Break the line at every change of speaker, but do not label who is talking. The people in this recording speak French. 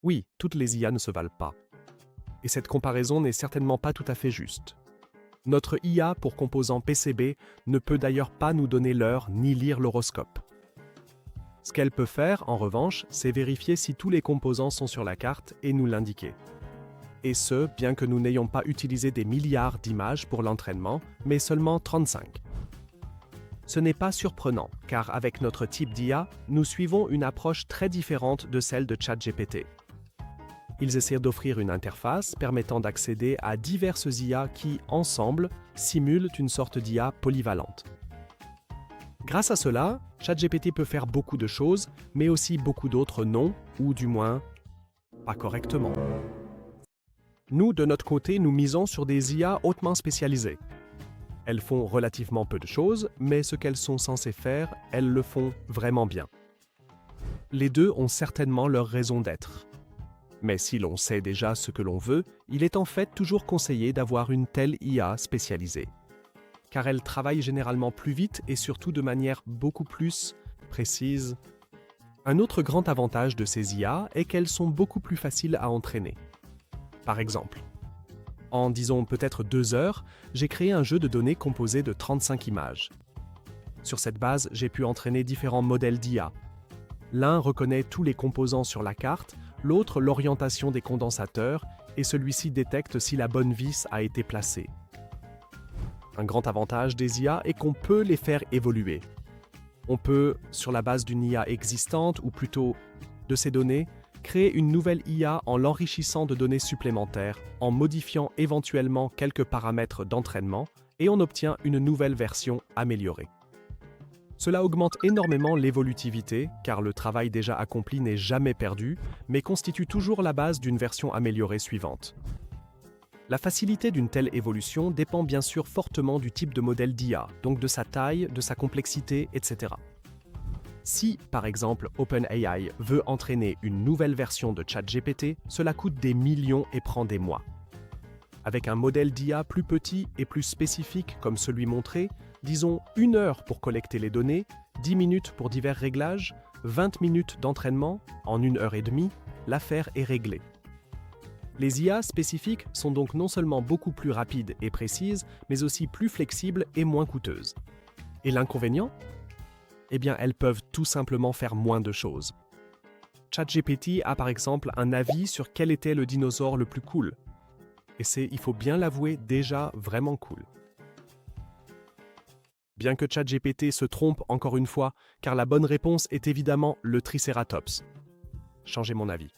Oui, toutes les IA ne se valent pas. Et cette comparaison n'est certainement pas tout à fait juste. Notre IA pour composant PCB ne peut d'ailleurs pas nous donner l'heure ni lire l'horoscope. Ce qu'elle peut faire, en revanche, c'est vérifier si tous les composants sont sur la carte et nous l'indiquer. Et ce, bien que nous n'ayons pas utilisé des milliards d'images pour l'entraînement, mais seulement 35. Ce n'est pas surprenant, car avec notre type d'IA, nous suivons une approche très différente de celle de ChatGPT. Ils essaient d'offrir une interface permettant d'accéder à diverses IA qui, ensemble, simulent une sorte d'IA polyvalente. Grâce à cela, ChatGPT peut faire beaucoup de choses, mais aussi beaucoup d'autres non, ou du moins, pas correctement. Nous, de notre côté, nous misons sur des IA hautement spécialisées. Elles font relativement peu de choses, mais ce qu'elles sont censées faire, elles le font vraiment bien. Les deux ont certainement leur raison d'être. Mais si l'on sait déjà ce que l'on veut, il est en fait toujours conseillé d'avoir une telle IA spécialisée. Car elle travaille généralement plus vite et surtout de manière beaucoup plus précise. Un autre grand avantage de ces IA est qu'elles sont beaucoup plus faciles à entraîner. Par exemple, en disons peut-être 2 heures, j'ai créé un jeu de données composé de 35 images. Sur cette base, j'ai pu entraîner différents modèles d'IA. L'un reconnaît tous les composants sur la carte, l'autre l'orientation des condensateurs, et celui-ci détecte si la bonne vis a été placée. Un grand avantage des IA est qu'on peut les faire évoluer. On peut, sur la base d'une IA existante, ou plutôt de ces données, créer une nouvelle IA en l'enrichissant de données supplémentaires, en modifiant éventuellement quelques paramètres d'entraînement, et on obtient une nouvelle version améliorée. Cela augmente énormément l'évolutivité, car le travail déjà accompli n'est jamais perdu, mais constitue toujours la base d'une version améliorée suivante. La facilité d'une telle évolution dépend bien sûr fortement du type de modèle d'IA, donc de sa taille, de sa complexité, etc. Si, par exemple, OpenAI veut entraîner une nouvelle version de ChatGPT, cela coûte des millions et prend des mois. Avec un modèle d'IA plus petit et plus spécifique comme celui montré, disons 1 heure pour collecter les données, 10 minutes pour divers réglages, 20 minutes d'entraînement, en 1 heure et demie, l'affaire est réglée. Les IA spécifiques sont donc non seulement beaucoup plus rapides et précises, mais aussi plus flexibles et moins coûteuses. Et l'inconvénient ? Eh bien, elles peuvent tout simplement faire moins de choses. ChatGPT a par exemple un avis sur quel était le dinosaure le plus cool. Et c'est, il faut bien l'avouer, déjà vraiment cool. Bien que ChatGPT se trompe encore une fois, car la bonne réponse est évidemment le Triceratops. Changez mon avis.